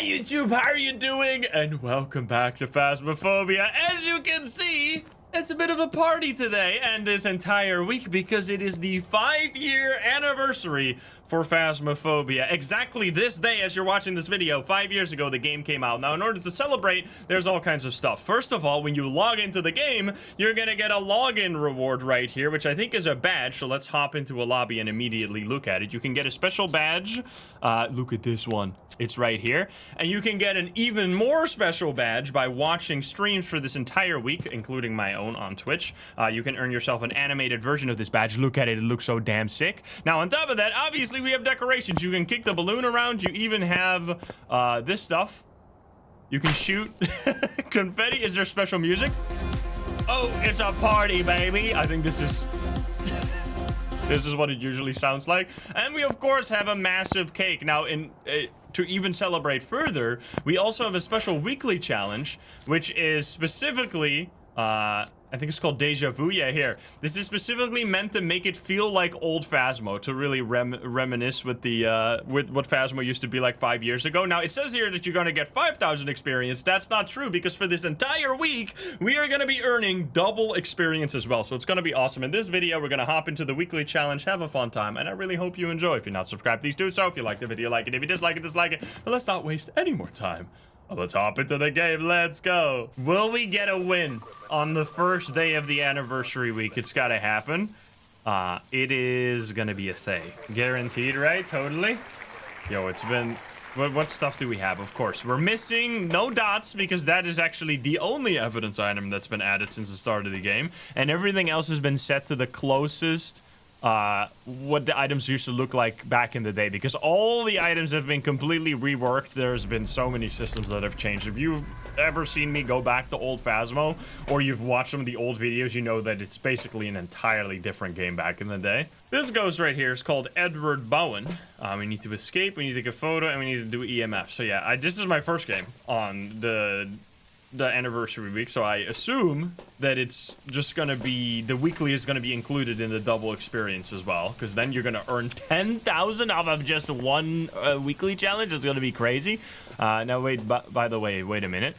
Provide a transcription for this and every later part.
Hi YouTube, how are you doing? And welcome back to Phasmophobia. As you can see, it's a bit of a party today and this entire week because it is the 5-year anniversary for Phasmophobia. Exactly this day as you're watching this video, 5 years ago, the game came out. Now, in order to celebrate, there's all kinds of stuff. First of all, when you log into the game, you're gonna get a login reward right here, which I think is a badge. So let's hop into a lobby and immediately look at it. You can get a special badge. Look at this one. It's right here. And you can get an even more special badge by watching streams for this entire week, including my own on Twitch. You can earn yourself an animated version of this badge. Look at it. It looks so damn sick. Now, on top of that, obviously, we have decorations. You can kick the balloon around. You even have this stuff. You can shoot confetti. Is there special music? Oh, it's a party, baby. I think this is... this is what it usually sounds like. And we, of course, have a massive cake. Now, to even celebrate further, we also have a special weekly challenge, which is specifically... I think it's called Deja Vu. Yeah, here. This is specifically meant to make it feel like old Phasmo, to really reminisce with the with what Phasmo used to be like 5 years ago. Now, it says here that you're gonna get 5,000 experience. That's not true, because for this entire week, we are gonna be earning double experience as well. So it's gonna be awesome. In this video, we're gonna hop into the weekly challenge, have a fun time, and I really hope you enjoy. If you're not subscribed, please do so. If you like the video, like it. If you dislike it, dislike it. But let's not waste any more time. Well, let's hop into the game. Let's go. Will we get a win on the first day of the anniversary week? It's got to happen. It is going to be a thing. Guaranteed, right? Totally. Yo, it's been... What stuff do we have? Of course, we're missing no dots because that is actually the only evidence item that's been added since the start of the game. And everything else has been set to the closest... what the items used to look like back in the day, because all the items have been completely reworked. There's been so many systems that have changed. If you've ever seen me go back to old Phasmo, or you've watched some of the old videos, you know that it's basically an entirely different game back in the day. This ghost right here is called Edward Bowen. We need to escape, we need to take a photo, and we need to do EMF. So yeah, this is my first game on the anniversary week, so I assume that it's just gonna be, the weekly is gonna be included in the double experience as well, because then you're gonna earn 10,000 off of just one weekly challenge. It's gonna be crazy. Now wait, by the way, wait a minute.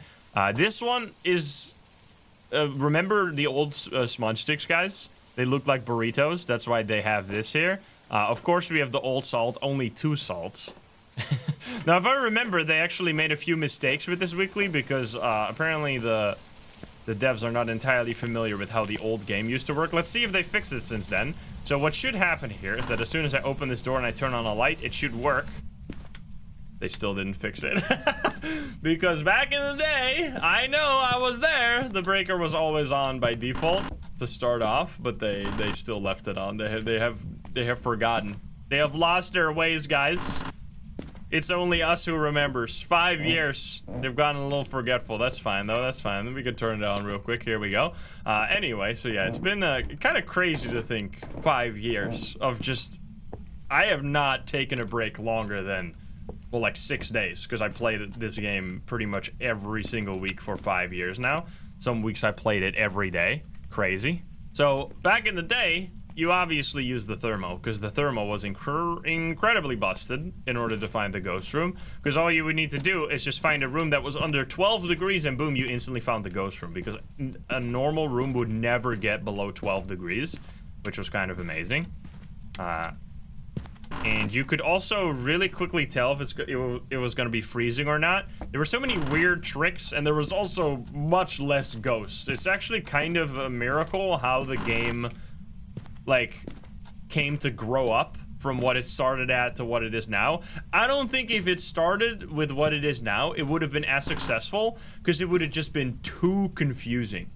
This one is, remember the old smudge sticks, guys? They look like burritos. That's why they have this here. Of course, we have the old salt, only 2 salts. Now, if I remember, they actually made a few mistakes with this weekly because apparently the devs are not entirely familiar with how the old game used to work. Let's see if they fixed it since then. So what should happen here is that as soon as I open this door and I turn on a light, it should work. They still didn't fix it. Because back in the day, I know I was there, the breaker was always on by default to start off, but they still left it on. They have forgotten. They have lost their ways, guys. It's only us who remembers. 5 years. They've gotten a little forgetful. That's fine, though. That's fine. Then we can turn it on real quick. Here we go. Anyway, so yeah, it's been kind of crazy to think 5 years of just... I have not taken a break longer than, well, like 6 days, because I played this game pretty much every single week for 5 years now. Some weeks I played it every day. Crazy. So, back in the day... you obviously use the thermo, because the thermo was incredibly busted in order to find the ghost room. Because all you would need to do is just find a room that was under 12 degrees and boom, you instantly found the ghost room. Because a normal room would never get below 12 degrees, which was kind of amazing. And you could also really quickly tell if it was going to be freezing or not. There were so many weird tricks, and there was also much less ghosts. It's actually kind of a miracle how the game... like, came to grow up from what it started at to what it is now. I don't think if it started with what it is now, it would have been as successful, because it would have just been too confusing.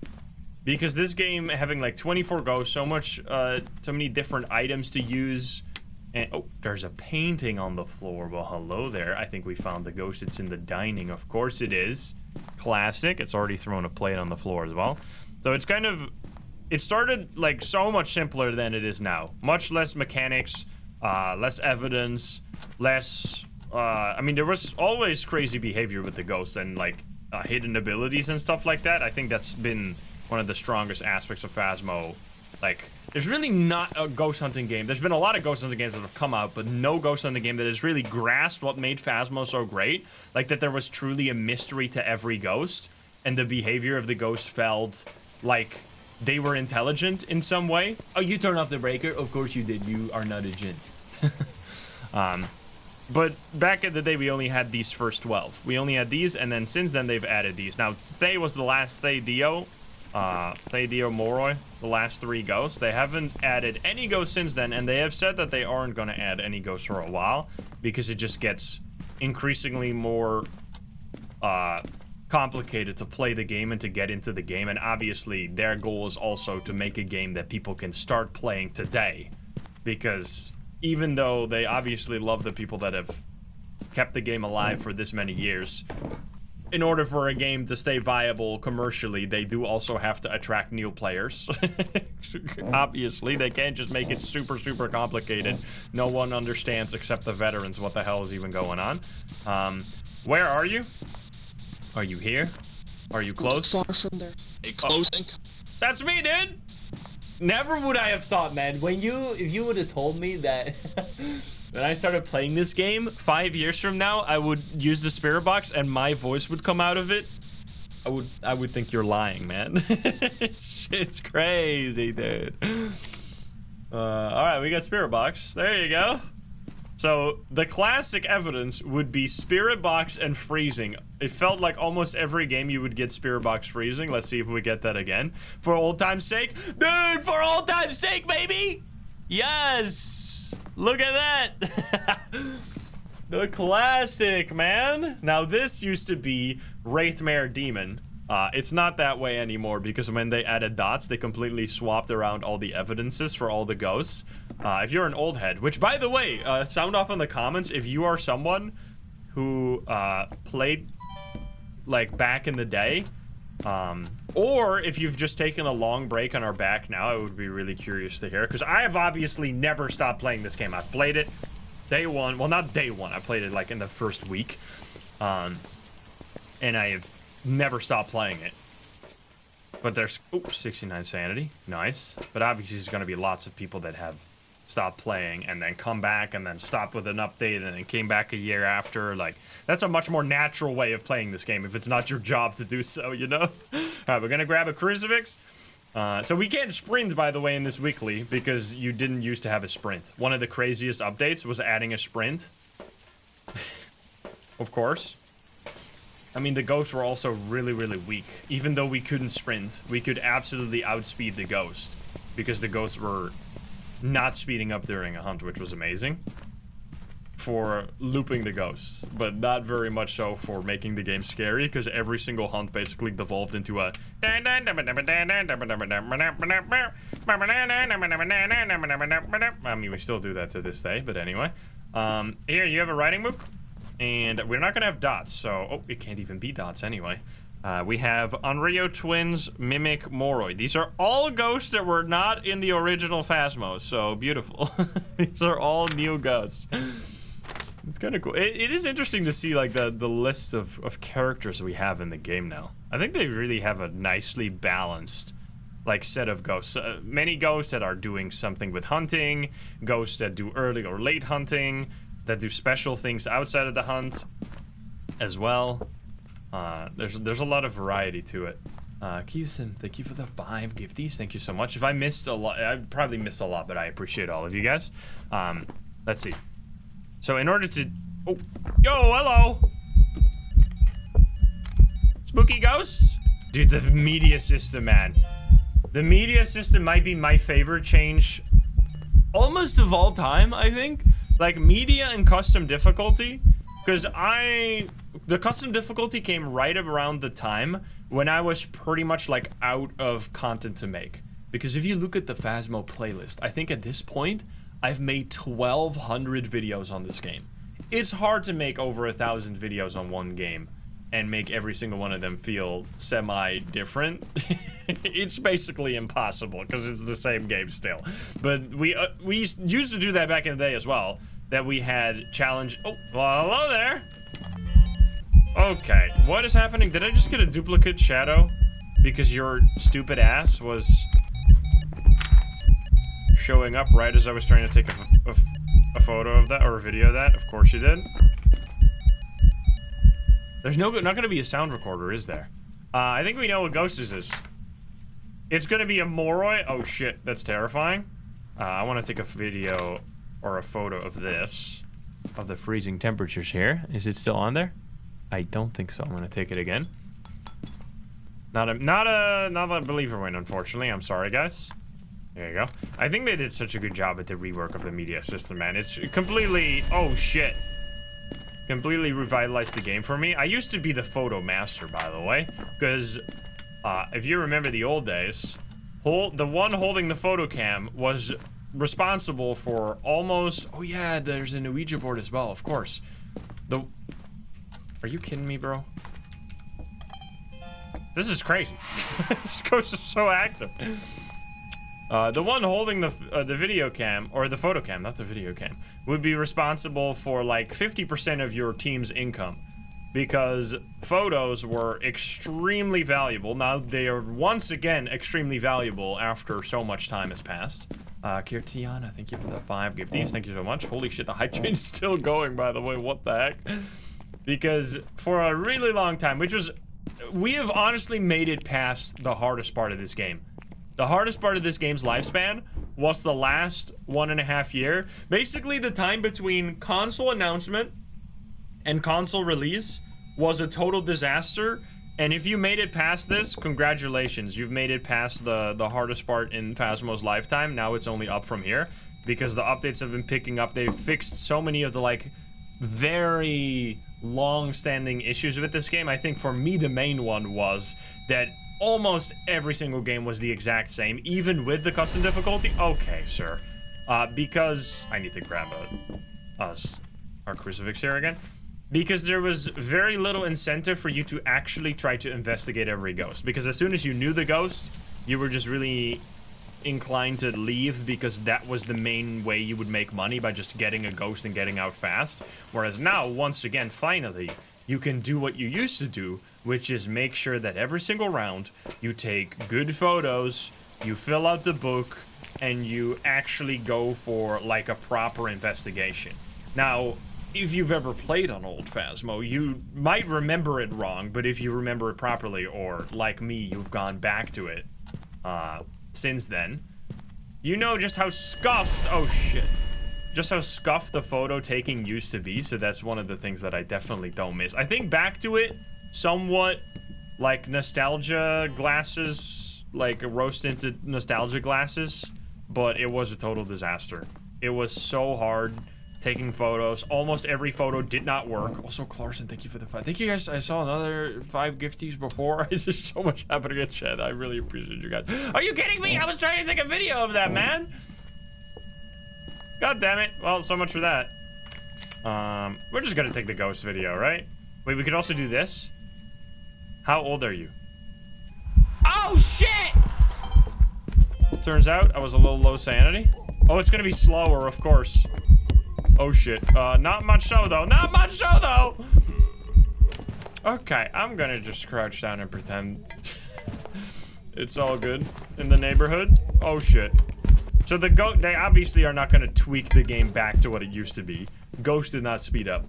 Because this game, having like 24 ghosts, so many different items to use, and oh, there's a painting on the floor. Well, hello there. I think we found the ghost. It's in the dining. Of course it is. Classic. It's already thrown a plate on the floor as well. So it's kind of... it started like so much simpler than it is now. Much less mechanics, less evidence, less... I mean, there was always crazy behavior with the ghosts and like hidden abilities and stuff like that. I think that's been one of the strongest aspects of Phasmo Like, there's really not a ghost hunting game. There's been a lot of ghost hunting games that have come out, but no ghost hunting game that has really grasped what made Phasmo so great. Like, that there was truly a mystery to every ghost, and the behavior of the ghost felt like they were intelligent in some way. Oh, you turned off the breaker? Of course you did. You are not a djinn. But back in the day, we only had these first 12. We only had these, and then since then, they've added these. Now, Thay was the last Thay Dio. Thay Dio Moroi, the last 3 ghosts. They haven't added any ghosts since then, and they have said that they aren't going to add any ghosts for a while, because it just gets increasingly more complicated to play the game and to get into the game. And obviously, their goal is also to make a game that people can start playing today, because even though they obviously love the people that have kept the game alive for this many years, in order for a game to stay viable commercially, they do also have to attract new players. Obviously, they can't just make it super, super complicated. No one understands except the veterans what the hell is even going on. Where are you? Are you here? Are you close? Far from there. Close. That's me, dude! Never would I have thought, man, if you would have told me that when I started playing this game 5 years from now, I would use the spirit box and my voice would come out of it, I would think you're lying, man. Shit's crazy, dude. Alright, we got spirit box. There you go. So the classic evidence would be spirit box and freezing. It felt like almost every game you would get spirit box freezing. Let's see if we get that again. For old time's sake. Dude, for old time's sake, baby! Yes! Look at that! The classic, man! Now this used to be Wraithmare Demon. It's not that way anymore because when they added dots, they completely swapped around all the evidences for all the ghosts. If you're an old head, which by the way, sound off in the comments if you are someone who played like back in the day, or if you've just taken a long break and are back now, I would be really curious to hear, because I have obviously never stopped playing this game. I've played it day one, well not day one, I played it like in the first week, and I have never stopped playing it. But there's, oops, 69 sanity, nice. But obviously there's gonna be lots of people that have stopped playing and then come back and then stop with an update and then came back a year after. Like, that's a much more natural way of playing this game if it's not your job to do so, you know? Alright, we're gonna grab a crucifix. So we can't sprint, by the way, in this weekly because you didn't used to have a sprint. One of the craziest updates was adding a sprint. Of course. I mean, the ghosts were also really, really weak. Even though we couldn't sprint, we could absolutely outspeed the ghost. Because the ghosts were not speeding up during a hunt, which was amazing. For looping the ghosts. But not very much so for making the game scary, because every single hunt basically devolved into a... I mean, we still do that to this day, but anyway. Here, you have a riding book. And we're not gonna have dots, so... Oh, it can't even be dots anyway. We have Unrio Twins, Mimic, Moroi. These are all ghosts that were not in the original Phasmo, so beautiful. These are all new ghosts. It's kind of cool. It is interesting to see, like, the list of characters we have in the game now. I think they really have a nicely balanced, like, set of ghosts. Many ghosts that are doing something with hunting, ghosts that do early or late hunting, that do special things outside of the hunt as well. There's a lot of variety to it. Kiyosin, thank you for the 5 gifties. Thank you so much. If I missed a lot, I probably missed a lot, but I appreciate all of you guys. Let's see. So in order to... Oh, yo, hello! Spooky ghosts? Dude, the media system, man. The media system might be my favorite change almost of all time, I think. Like, media and custom difficulty, because the custom difficulty came right around the time when I was pretty much, like, out of content to make. Because if you look at the Phasmo playlist, I think at this point, I've made 1,200 videos on this game. It's hard to make over 1,000 videos on one game and make every single one of them feel semi-different. It's basically impossible because it's the same game still. But we used to do that back in the day as well. That we had challenge. Oh, well, hello there. Okay, what is happening? Did I just get a duplicate shadow because your stupid ass was showing up right as I was trying to take a photo of that, or a video of that. Of course you did. There's not gonna be a sound recorder, is there? I think we know what Ghost is. It's gonna be a Moroi. Oh shit, that's terrifying. I want to take a video or a photo of this, of the freezing temperatures here. Is it still on there? I don't think so. I'm gonna take it again. Not a believer win, unfortunately. I'm sorry, guys. There you go. I think they did such a good job at the rework of the media system, man. It's completely, oh shit. Completely revitalized the game for me. I used to be the photo master, by the way, because if you remember the old days, the one holding the photo cam was responsible for almost, oh yeah, there's a Ouija board as well, of course. Are you kidding me, bro? This is crazy. This ghost is so active. The one holding the video cam, or the photo cam, not the video cam, would be responsible for like 50% of your team's income, because photos were extremely valuable. Now they are once again extremely valuable after so much time has passed. Kirtiana, thank you for the 5 gifties. Thank you so much. Holy shit, the hype train is still going, by the way. What the heck? Because for a really long time, we have honestly made it past the hardest part of this game. The hardest part of this game's lifespan was the last 1.5 years. Basically, the time between console announcement and console release was a total disaster. And if you made it past this, congratulations. You've made it past the hardest part in Phasmo's lifetime. Now it's only up from here, because the updates have been picking up. They've fixed so many of the, like, very long-standing issues with this game. I think for me, the main one was that almost every single game was the exact same, even with the custom difficulty. Okay, sir. Because I need to grab our crucifix here again. Because there was very little incentive for you to actually try to investigate every ghost. Because as soon as you knew the ghost, you were just really inclined to leave, because that was the main way you would make money, by just getting a ghost and getting out fast. Whereas now, once again, finally, you can do what you used to do, which is make sure that every single round you take good photos, you fill out the book, and you actually go for like a proper investigation. Now, if you've ever played on old Phasmo, you might remember it wrong, but if you remember it properly, or like me, you've gone back to it since then, you know just how scuffed, oh shit, just how scuffed the photo taking used to be. So that's one of the things that I definitely don't miss. I think back to it somewhat like nostalgia glasses, like rose tinted nostalgia glasses, but it was a total disaster. It was so hard taking photos. Almost every photo did not work. Also, Clarkson, thank you for the 5. Thank you guys. I saw another 5 gifties before. It's just so much happening in chat. I really appreciate you guys. Are you kidding me? I was trying to take a video of that, man. God damn it. Well, so much for that. We're just gonna take the ghost video, right? Wait, we could also do this. How old are you? Oh, shit! Turns out I was a little low sanity. Oh, it's gonna be slower, of course. Oh, shit. Not much so, though. Not much so, though! Okay, I'm gonna just crouch down and pretend it's all good in the neighborhood. Oh, shit. So they obviously are not gonna tweak the game back to what it used to be. Ghost did not speed up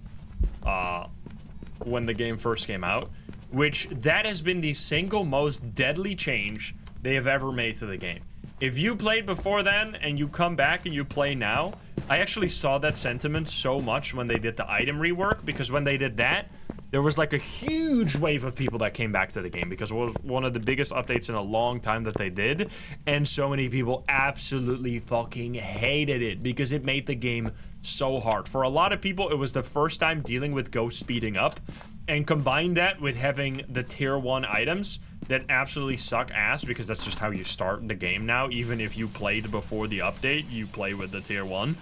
when the game first came out, which that has been the single most deadly change they have ever made to the game. If you played before then and you come back and you play now, I actually saw that sentiment so much when they did the item rework, because when they did that, there was like a huge wave of people that came back to the game, because it was one of the biggest updates in a long time that they did, and so many people absolutely fucking hated it because it made the game so hard. For a lot of people, it was the first time dealing with ghost speeding up, and combine that with having the tier 1 items that absolutely suck ass, because that's just how you start the game now. Even if you played before the update, you play with the tier 1.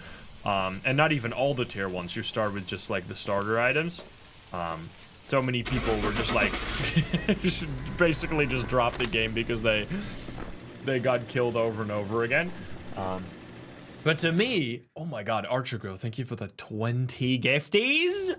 And not even all the tier 1s, you start with just like the starter items. So many people were just like, basically just dropped the game because they got killed over and over again. But to me, oh my god, Archer Girl, thank you for the 20 gifties.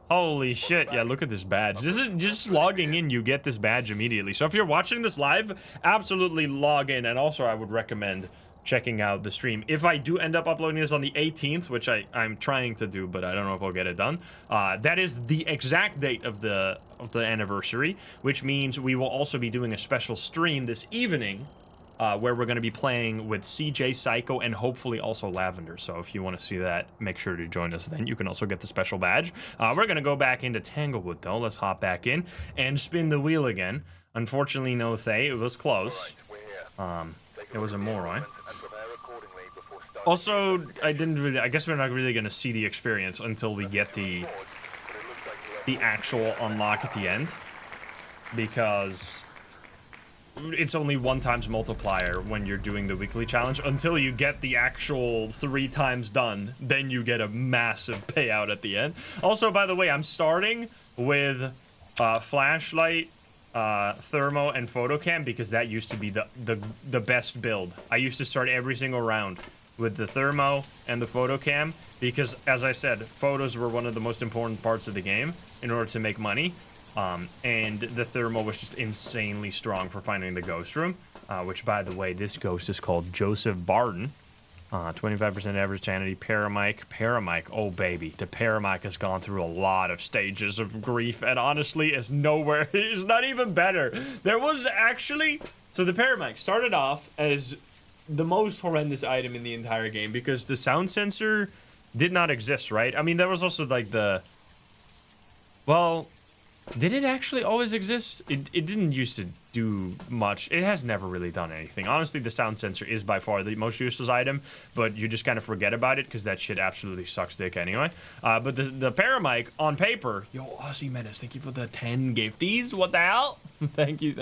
Holy shit, yeah, look at this badge. This is just logging in, you get this badge immediately. So if you're watching this live, absolutely log in. And also I would recommend checking out the stream. If I do end up uploading this on the 18th, which I'm trying to do, but I don't know if I'll get it done, that is the exact date of the anniversary, which means we will also be doing a special stream this evening, where we're going to be playing with CJ, Psycho, and hopefully also Lavender. So if you want to see that, make sure to join us then. You can also get the special badge. We're going to go back into Tanglewood, though. Let's hop back in and spin the wheel again. Unfortunately, no Thay. It was close. It was a moron. Also, I guess we're not really going to see the experience until we get the actual unlock at the end. Because it's only 1 times multiplier when you're doing the weekly challenge. Until you get the actual 3 times done, then you get a massive payout at the end. Also, by the way, I'm starting with flashlight, thermo, and photocam because that used to be the best build. I used to start every single round with the thermo and the photocam because, as I said, photos were one of the most important parts of the game in order to make money. And the thermal was just insanely strong for finding the ghost room, which, by the way, this ghost is called Joseph Barden. 25% average sanity, Paramike, oh baby, the Paramike has gone through a lot of stages of grief, and honestly is nowhere, it's not even better. There was actually, so the Paramike started off as the most horrendous item in the entire game because the sound sensor did not exist, right? I mean, there was also like well, did it actually always exist? It didn't used to do much. It has never really done anything. Honestly, the sound sensor is by far the most useless item, but you just kind of forget about it because that shit absolutely sucks dick anyway. But the Paramike on paper, yo, Aussie Menace, thank you for the 10 gifties. What the hell? Thank you.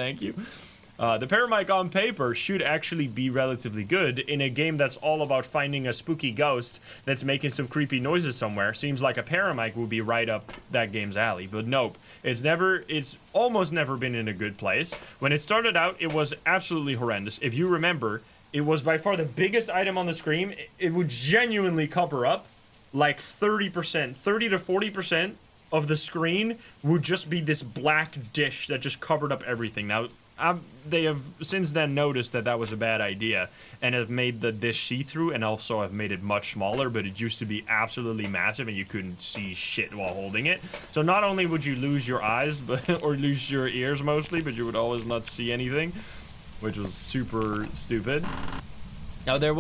The Paramike on paper should actually be relatively good in a game that's all about finding a spooky ghost that's making some creepy noises somewhere. Seems like a Paramike would be right up that game's alley, but nope. It's almost never been in a good place. When it started out, it was absolutely horrendous. If you remember, it was by far the biggest item on the screen. It would genuinely cover up like 30%, 30 to 40% of the screen would just be this black dish that just covered up everything. Now, they have since then noticed that was a bad idea and have made the dish see-through and also have made it much smaller, but it used to be absolutely massive and you couldn't see shit while holding it. So not only would you lose your eyes or lose your ears mostly, but you would always not see anything, which was super stupid. Now they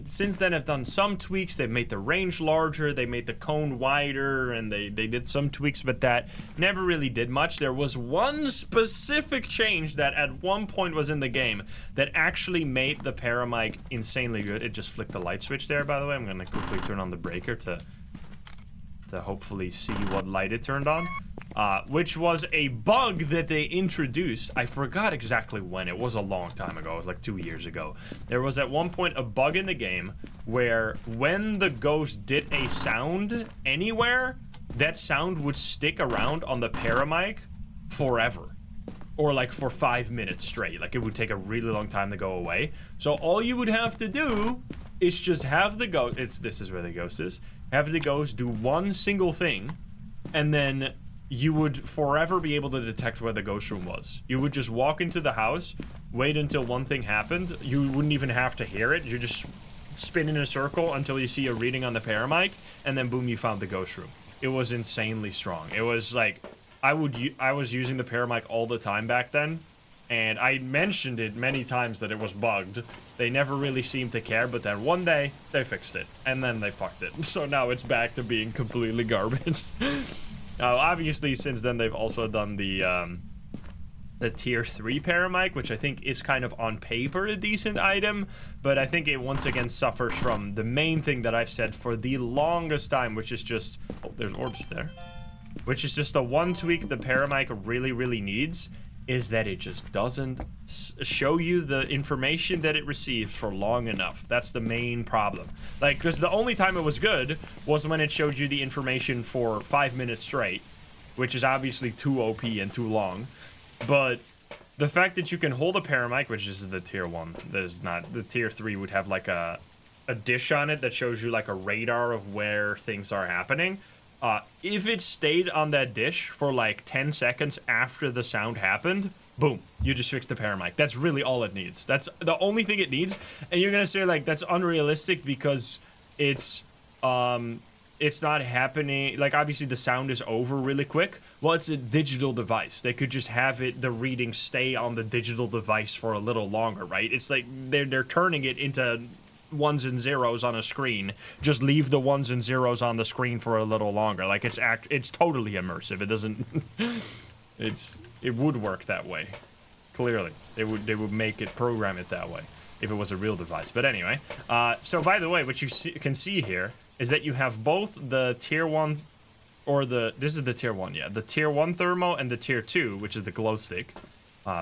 since then have done some tweaks. They've made the range larger, they made the cone wider, and they did some tweaks, but that never really did much. There was one specific change that at one point was in the game that actually made the Paramike insanely good. It just flicked the light switch there, by the way. I'm gonna quickly turn on the breaker to hopefully see what light it turned on. Which was a bug that they introduced. I forgot exactly when. It was a long time ago. It was like 2 years ago. There was at one point a bug in the game where when the ghost did a sound anywhere, that sound would stick around on the Paramike forever. Or like for 5 minutes straight. Like it would take a really long time to go away. So all you would have to do is just have the ghost, this is where the ghost is, have the ghost do one single thing, and then you would forever be able to detect where the ghost room was. You would just walk into the house, wait until one thing happened. You wouldn't even have to hear it. You just spin in a circle until you see a reading on the Paramike, and then boom, you found the ghost room. It was insanely strong. It was like, I was using the Paramike all the time back then, and I mentioned it many times that it was bugged. They never really seemed to care, but then one day, they fixed it, and then they fucked it. So now it's back to being completely garbage. Obviously, since then, they've also done the tier 3 Paramike, which I think is kind of on paper a decent item, but I think it once again suffers from the main thing that I've said for the longest time, which is just, oh, there's orbs there, which is just the one tweak the Paramike really, really needs, is that it just doesn't show you the information that it receives for long enough. That's the main problem. Like, because the only time it was good was when it showed you the information for 5 minutes straight, which is obviously too OP and too long. But the fact that you can hold a Paramike, which is the tier 1, there's not, the tier 3 would have like a dish on it that shows you like a radar of where things are happening. if it stayed on that dish for like 10 seconds after the sound happened, boom, you just fixed the paramic. That's really all it needs. That's the only thing it needs. And you're gonna say like that's unrealistic because it's not happening. Like obviously the sound is over really quick. Well, it's a digital device. They could just have the reading stay on the digital device for a little longer, right? It's like they're turning it into ones and zeros on a screen. Just leave the ones and zeros on the screen for a little longer. Like it's totally immersive. It doesn't it would work that way. Clearly. They would make it, program it that way if it was a real device. But anyway, so by the way, what you can see here is that you have both the tier 1 or this is the tier 1, yeah, the tier 1 thermo and the tier 2, which is the glow stick.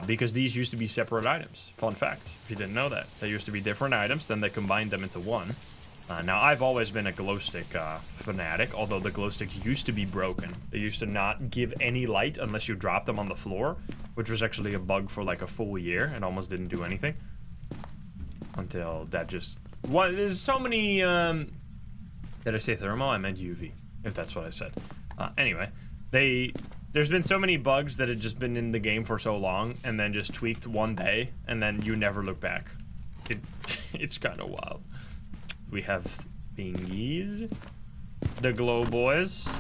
Because these used to be separate items. Fun fact, if you didn't know that. They used to be different items, then they combined them into one. Now, I've always been a glow stick fanatic, although the glow sticks used to be broken. They used to not give any light unless you dropped them on the floor, which was actually a bug for like a full year and almost didn't do anything. Until that just... Well, there's so many... Did I say thermo? I meant UV, if that's what I said. Anyway, there's been so many bugs that had just been in the game for so long and then just tweaked one day and then you never look back. It's kind of wild. We have thingies. The glow boys.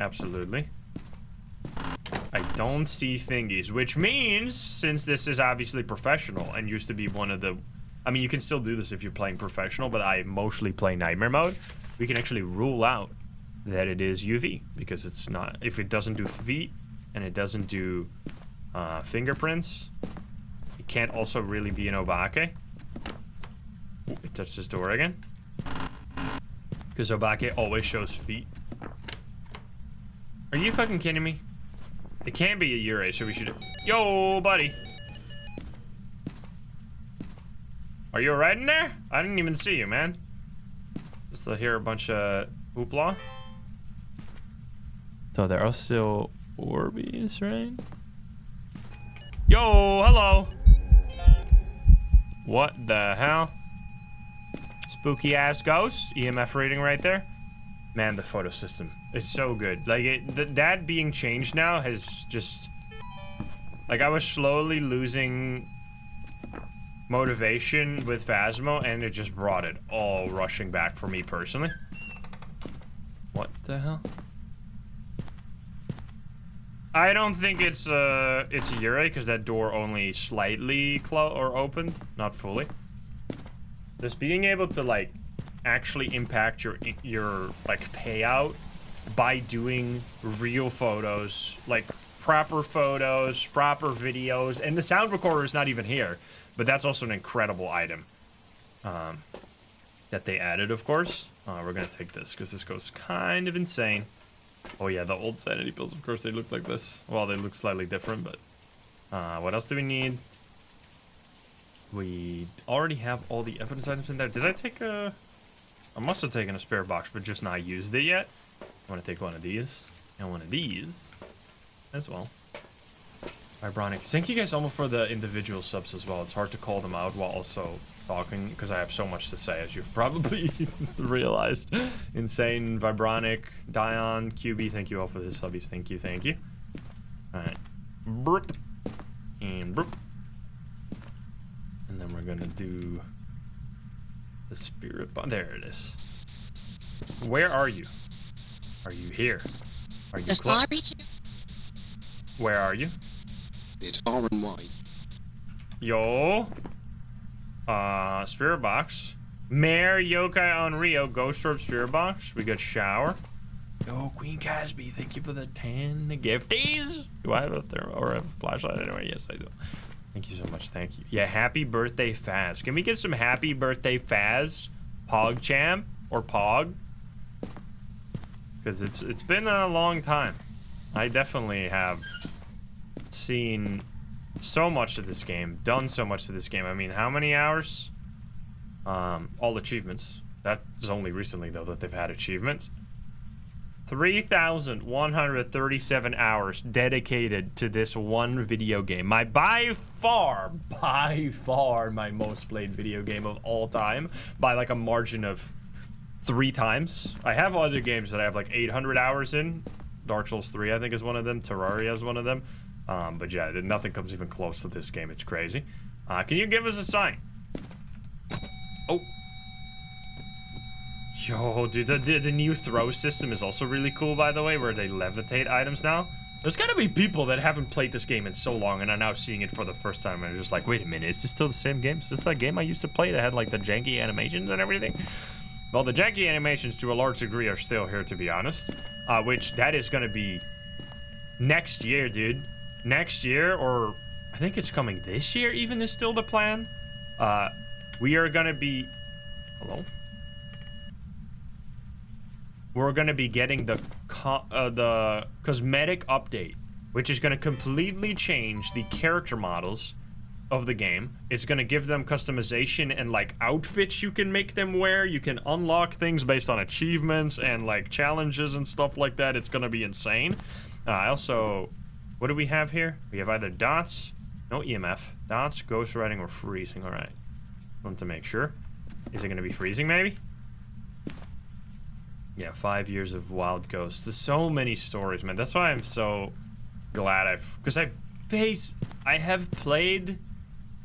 Absolutely. I don't see thingies, which means since this is obviously professional and used to be one of the... I mean, you can still do this if you're playing professional, but I mostly play nightmare mode. We can actually rule out that it is UV because it's not. If it doesn't do feet and it doesn't do fingerprints, it can't also really be an obake. Ooh, it touched this door again because obake always shows feet. Are you fucking kidding me? It can't be a Yurei, so we should... Yo, buddy. Are you alright in there? I didn't even see you, man. Just to hear a bunch of hoopla. So there are still Orbeez, right? Yo, hello. What the hell? Spooky ass ghost. EMF reading right there. Man, the photo system. It's so good. Like, that being changed now has just... Like, I was slowly losing motivation with Phasmo, and it just brought it all rushing back for me personally. What the hell? I don't think it's a Yurei because that door only slightly opened, not fully. Just being able to like actually impact your like payout by doing real photos, like proper photos, proper videos, and the sound recorder is not even here, but that's also an incredible item that they added, of course. We're gonna take this because this goes kind of insane. Oh yeah, the old sanity pills, of course, they look like this. Well, they look slightly different, but... what else do we need? We already have all the evidence items in there. Did I take a... I must have taken a spare box, but just not used it yet. I want to take one of these. And one of these. As well. Vibronic. Thank you guys almost for the individual subs as well. It's hard to call them out while also talking, because I have so much to say, as you've probably realized. Insane, Vibronic, Dion, QB, thank you all for the subbies. Thank you, thank you. Alright. Burp. And burp. And then we're gonna do the spirit bomb. There it is. Where are you? Are you here? Are you close? Where are you? It's R and Y. Yo. Spirit box. Mare, Yokai on Rio, Ghost Orb, Spirit box. We got shower. Yo, Queen Casby, thank you for the 10 gifties. Do I have a thermo or a flashlight anyway? Yes, I do. Thank you so much. Thank you. Yeah, happy birthday, Faz. Can we get some happy birthday, Faz? PogChamp or Pog? Because it's been a long time. I definitely have seen so much to this game, done so much to this game. I mean, how many hours? All achievements. That's only recently, though, that they've had achievements. 3,137 hours dedicated to this one video game. My by far my most played video game of all time, by like a margin of 3 times. I have other games that I have like 800 hours in. Dark Souls 3, I think, is one of them. Terraria is one of them. But yeah, nothing comes even close to this game. It's crazy. Can you give us a sign? Oh. Yo, dude, the new throw system is also really cool, by the way, where they levitate items now. There's gotta be people that haven't played this game in so long and are now seeing it for the first time and are just like, wait a minute, is this still the same game? Is this that game I used to play that had like the janky animations and everything? Well, the janky animations to a large degree are still here, to be honest. Which, that is gonna be next year, dude. Next year, or I think it's coming this year even, is still the plan. We are gonna be... Hello? We're gonna be getting the cosmetic update, which is gonna completely change the character models of the game. It's gonna give them customization and like outfits you can make them wear. You can unlock things based on achievements and like challenges and stuff like that. It's gonna be insane. Also, what do we have here? We have either dots, no EMF, dots, ghostwriting, or freezing. All right, want to make sure. Is it gonna be freezing maybe? Yeah, 5 years of Wild Ghosts. There's so many stories, man. That's why I'm so glad I have played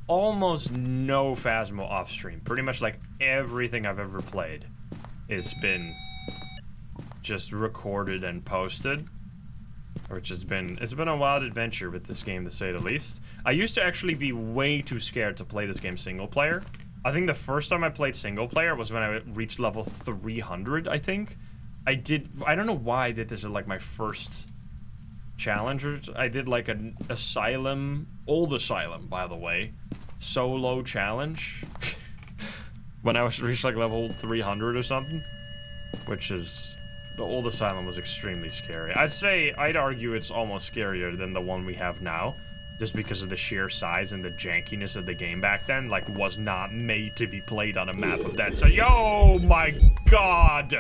almost no Phasmo off stream. Pretty much like everything I've ever played has been just recorded and posted. Which has been, it's been a wild adventure with this game, to say the least. I used to actually be way too scared to play this game single player. I think the first time I played single player was when I reached level 300, I think. I don't know why I did this at like my first challenge. I did like an old asylum, by the way, solo challenge. When I reached like level 300 or something. Which is, the old asylum was extremely scary. I'd argue it's almost scarier than the one we have now. Just because of the sheer size and the jankiness of the game back then, like, was not made to be played on a map of that. So, yo, my God!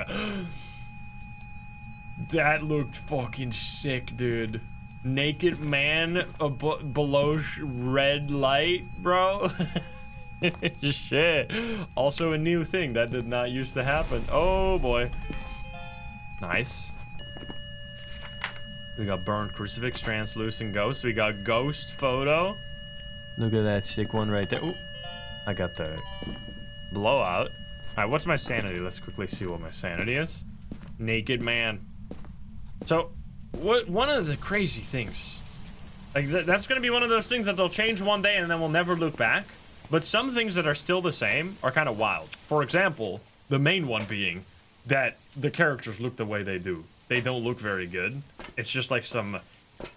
That looked fucking sick, dude. Naked man below red light, bro. Shit. Also a new thing that did not used to happen. Oh, boy. Nice. We got burned crucifix, translucent ghost. We got ghost photo. Look at that sick one right there. Ooh. I got the blowout. All right, what's my sanity? Let's quickly see what my sanity is. Naked man. So, one of the crazy things, like that's gonna be one of those things that they'll change one day and then we'll never look back. But some things that are still the same are kind of wild. For example, the main one being that the characters look the way they do. They don't look very good. It's just like some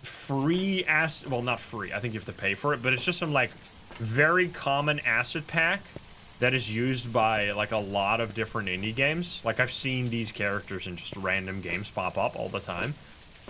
free well, not free, I think you have to pay for it, but it's just some like very common asset pack that is used by like a lot of different indie games. Like I've seen these characters in just random games pop up all the time.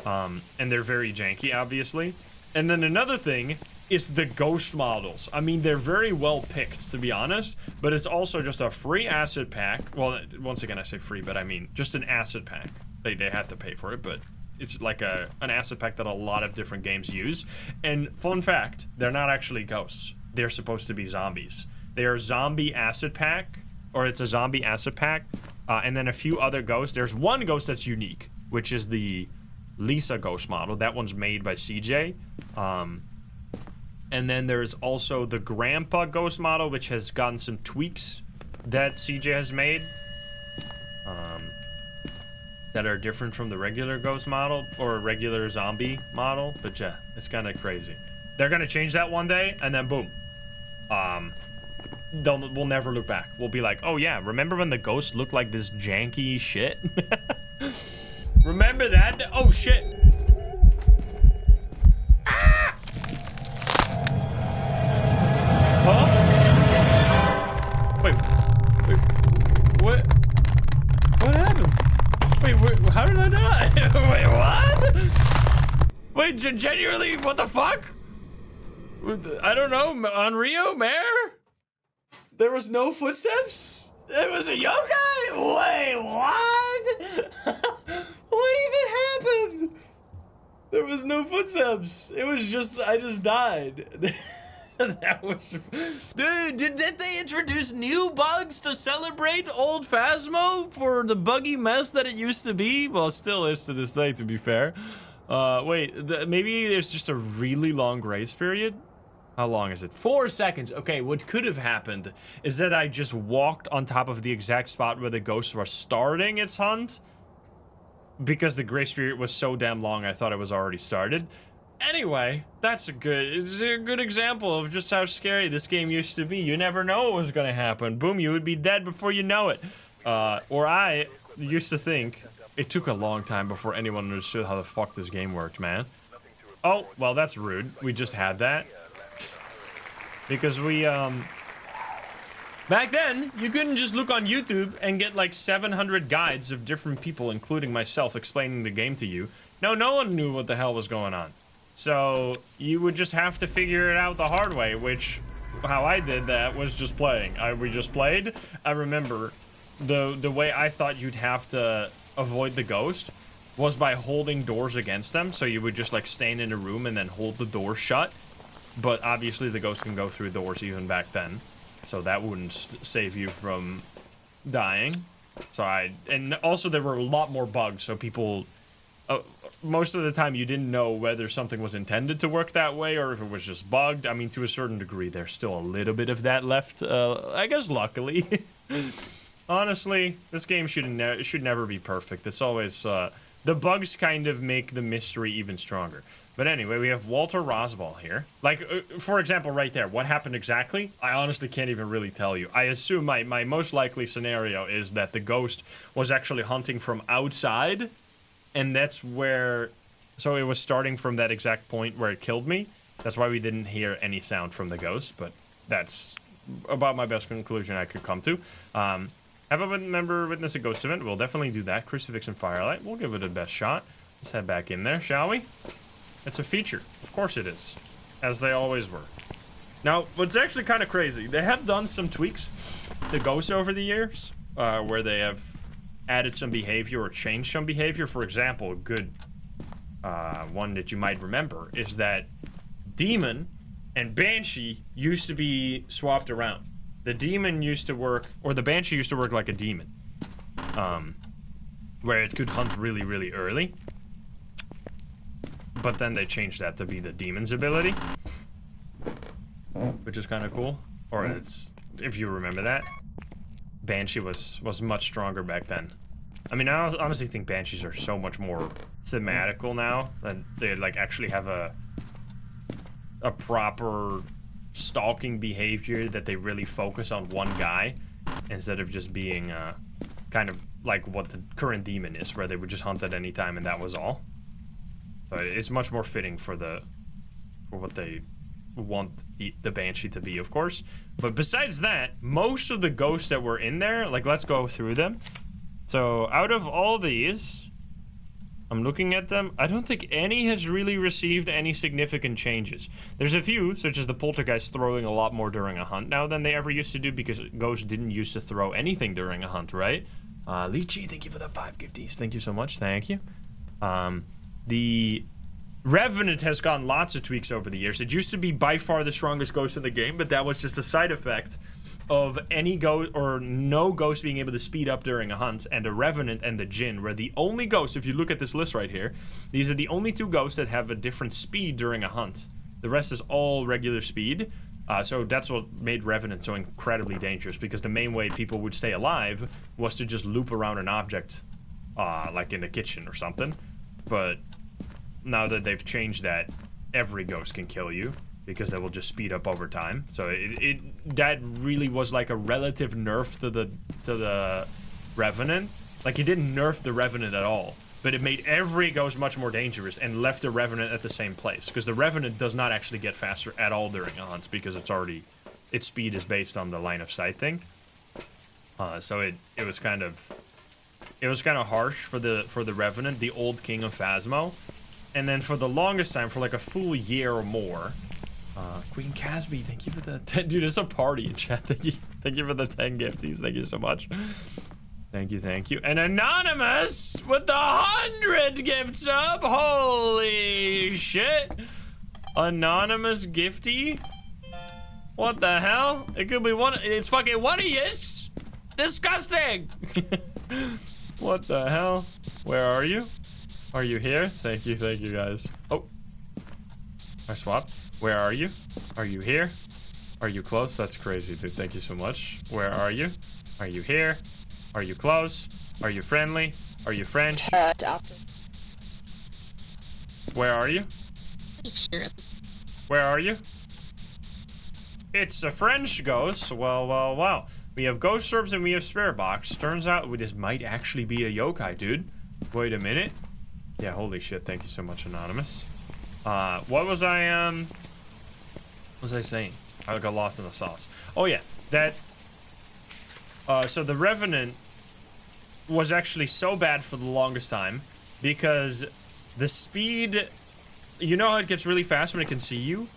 And they're very janky, obviously. And then another thing is the ghost models. I mean, they're very well picked, to be honest, but it's also just a free asset pack. Well, once again, I say free, but I mean just an asset pack. They had to pay for it, but it's like an asset pack that a lot of different games use. And fun fact, they're not actually ghosts. They're supposed to be zombies. They are zombie asset pack, or it's a zombie asset pack, and then a few other ghosts. There's one ghost that's unique, which is the Lisa ghost model. That one's made by CJ. And then there's also the Grandpa ghost model, which has gotten some tweaks that CJ has made. That are different from the regular ghost model or regular zombie model, but yeah, it's kind of crazy. They're gonna change that one day, and then boom, we'll never look back. We'll be like, oh yeah, remember when the ghosts looked like this janky shit? Remember that? Oh shit! Ah! Huh? Wait, what? What happens? Wait, how did I die? Wait, what? Wait, genuinely, what the fuck? I don't know, Onryo, Mare? There was no footsteps? It was a yokai? Wait, what? What even happened? There was no footsteps. It was just, I just died. That was, dude. Did they introduce new bugs to celebrate old Phasmo for the buggy mess that it used to be? Well, it still is to this day, to be fair. Wait, maybe there's just a really long grace period. How long is it? 4 seconds. Okay, what could have happened is that I just walked on top of the exact spot where the ghosts were starting its hunt, because the grace period was so damn long. I thought it was already started. Anyway, it's a good example of just how scary this game used to be. You never know what was gonna happen. Boom, you would be dead before you know it. Or I used to think it took a long time before anyone understood how the fuck this game worked, man. Oh, well, that's rude. We just had that. Because we, back then, you couldn't just look on YouTube and get like 700 guides of different people, including myself, explaining the game to you. No one knew what the hell was going on. So, you would just have to figure it out the hard way, which, how I did that was just playing. We just played. I remember the way I thought you'd have to avoid the ghost was by holding doors against them. So you would just like stand in a room and then hold the door shut. But obviously the ghost can go through doors even back then. So that wouldn't save you from dying. So and also there were a lot more bugs, so people, most of the time you didn't know whether something was intended to work that way or if it was just bugged. I mean, to a certain degree, there's still a little bit of that left, I guess luckily. Honestly, this game should never be perfect. It's always, the bugs kind of make the mystery even stronger. But anyway, we have Walter Rosball here. Like, for example, right there, what happened exactly? I honestly can't even really tell you. I assume my most likely scenario is that the ghost was actually hunting from outside, and that's where... So it was starting from that exact point where it killed me. That's why we didn't hear any sound from the ghost, but that's about my best conclusion I could come to. Have a member witness a ghost event? We'll definitely do that. Crucifix and Firelight. We'll give it a best shot. Let's head back in there, shall we? It's a feature. Of course it is. As they always were. Now, what's actually kind of crazy, they have done some tweaks to ghosts over the years, where they have added some behavior or changed some behavior. For example, a good one that you might remember is that Demon and Banshee used to be swapped around. The Demon used to work, or the Banshee used to work like a demon, where it could hunt really, really early. But then they changed that to be the Demon's ability, which is kind of cool. Or it's, if you remember that, Banshee was much stronger back then. I mean, I honestly think Banshees are so much more thematical now, that they like actually have a proper stalking behavior, that they really focus on one guy instead of just being kind of like what the current Demon is, where they would just hunt at any time and that was all. So it's much more fitting for what they want the Banshee to be, of course. But besides that, most of the ghosts that were in there, like, let's go through them. So out of all these, I'm looking at them, I don't think any has really received any significant changes. There's a few, such as the Poltergeist throwing a lot more during a hunt now than they ever used to do, because ghosts didn't used to throw anything during a hunt, right? Lychee, thank you for the 5 gifties. Thank you so much. Thank you. The Revenant has gotten lots of tweaks over the years. It used to be by far the strongest ghost in the game, but that was just a side effect of any ghost or no ghost being able to speed up during a hunt, and the Revenant and the Djinn were the only ghosts. If you look at this list right here, these are the only two ghosts that have a different speed during a hunt. The rest is all regular speed. So that's what made Revenant so incredibly dangerous, because the main way people would stay alive was to just loop around an object, like in the kitchen or something. But now that they've changed that, every ghost can kill you, because they will just speed up over time. So that really was like a relative nerf to the Revenant. Like, it didn't nerf the Revenant at all, but it made every ghost much more dangerous and left the Revenant at the same place, because the Revenant does not actually get faster at all during a hunt, because its speed is based on the line of sight thing. So it was kind of harsh for the Revenant, the old king of Phasmo. And then for the longest time, for like a full year or more, Queen Casby, thank you for the 10. Dude, it's a party in chat. Thank you for the 10 gifties. Thank you so much. Thank you. And Anonymous with the 100 gifts up. Holy shit. Anonymous gifty. What the hell? It could be one. It's fucking one of yous. Disgusting. What the hell? Where are you? Are you here? Thank you guys. Oh, I swapped. Where are you? Are you here? Are you close? That's crazy, dude. Thank you so much. Where are you? Are you here? Are you close? Are you friendly? Are you French? Where are you? Where are you? It's a French ghost. Well. We have ghost orbs and we have spirit box. Turns out this might actually be a yokai, dude. Wait a minute. Yeah, holy shit. Thank you so much, Anonymous. What was I saying? I got lost in the sauce. Oh yeah, that. So the Revenant was actually so bad for the longest time because the speed, you know how it gets really fast when it can see you?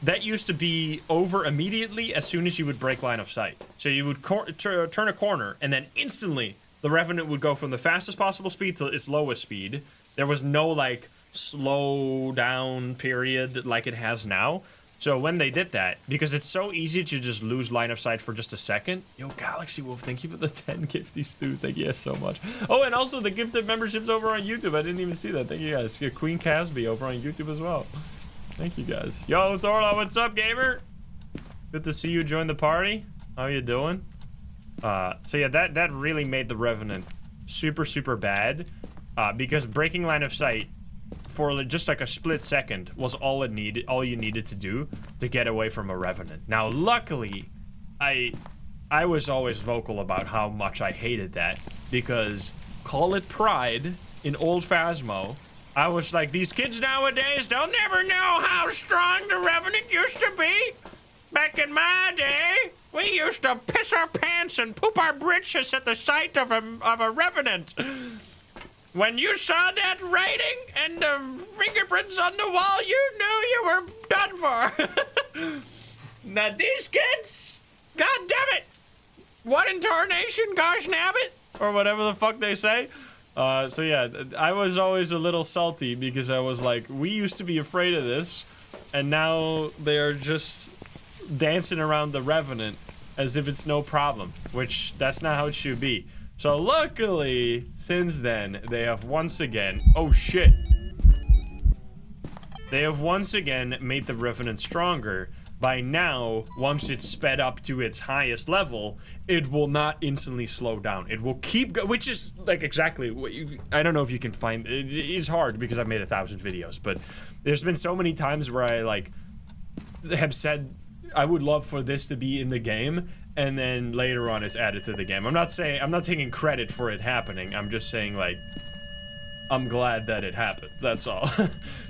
That used to be over immediately as soon as you would break line of sight. So you would turn a corner and then instantly the Revenant would go from the fastest possible speed to its lowest speed. There was no like slow down period like it has now. So when they did that, because it's so easy to just lose line of sight for just a second. Yo, Galaxy Wolf, thank you for the 10 gifties, dude. Thank you guys so much. Oh, and also the gifted memberships over on YouTube. I didn't even see that. Thank you guys. Queen Casby over on YouTube as well. Thank you guys. Yo, Thorla, what's up, gamer? Good to see you join the party. How you doing? So yeah, that really made the Revenant super bad. Because breaking line of sight for just like a split second was all you needed to do to get away from a Revenant. Now, luckily, I was always vocal about how much I hated that because call it pride in old Phasmo. I was like, these kids nowadays, they'll never know how strong the Revenant used to be. Back in my day, we used to piss our pants and poop our britches at the sight of a Revenant. When you saw that writing and the fingerprints on the wall, you knew you were done for. Now these kids, god damn it. What in tarnation, gosh nabbit? Or whatever the fuck they say. So yeah, I was always a little salty because I was like, we used to be afraid of this, and now they're just dancing around the Revenant as if it's no problem, which that's not how it should be. So luckily, since then, they have once again, oh shit. They have once again made the Revenant stronger. By now, once it's sped up to its highest level, it will not instantly slow down. It will keep which is like exactly what I don't know if you can find it is hard because I've made 1,000 videos, but there's been so many times where I like have said I would love for this to be in the game, and then later on it's added to the game. I'm not taking credit for it happening. I'm just saying like I'm glad that it happened. That's all.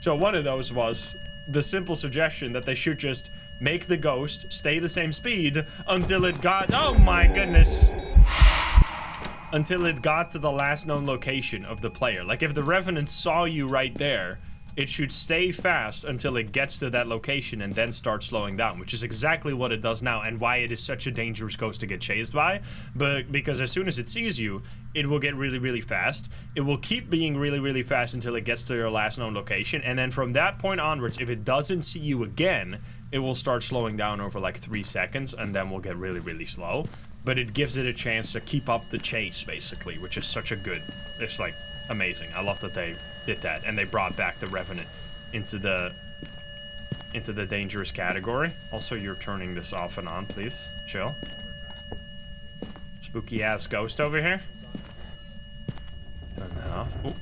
So one of those was the simple suggestion that they should just make the ghost stay the same speed until it got, oh my goodness, until it got to the last known location of the player. Like if the Revenant saw you right there, it should stay fast until it gets to that location and then start slowing down, which is exactly what it does now and why it is such a dangerous ghost to get chased by. But because as soon as it sees you, it will get really fast. It will keep being really fast until it gets to your last known location, and then from that point onwards, if it doesn't see you again, it will start slowing down over like 3 seconds, and then will get really slow. But it gives it a chance to keep up the chase, basically, which is such a good, it's like amazing. I love that they did that, and they brought back the Revenant into the dangerous category. Also, you're turning this off and on, please. Chill. Spooky ass ghost over here. Turn that off. Ooh.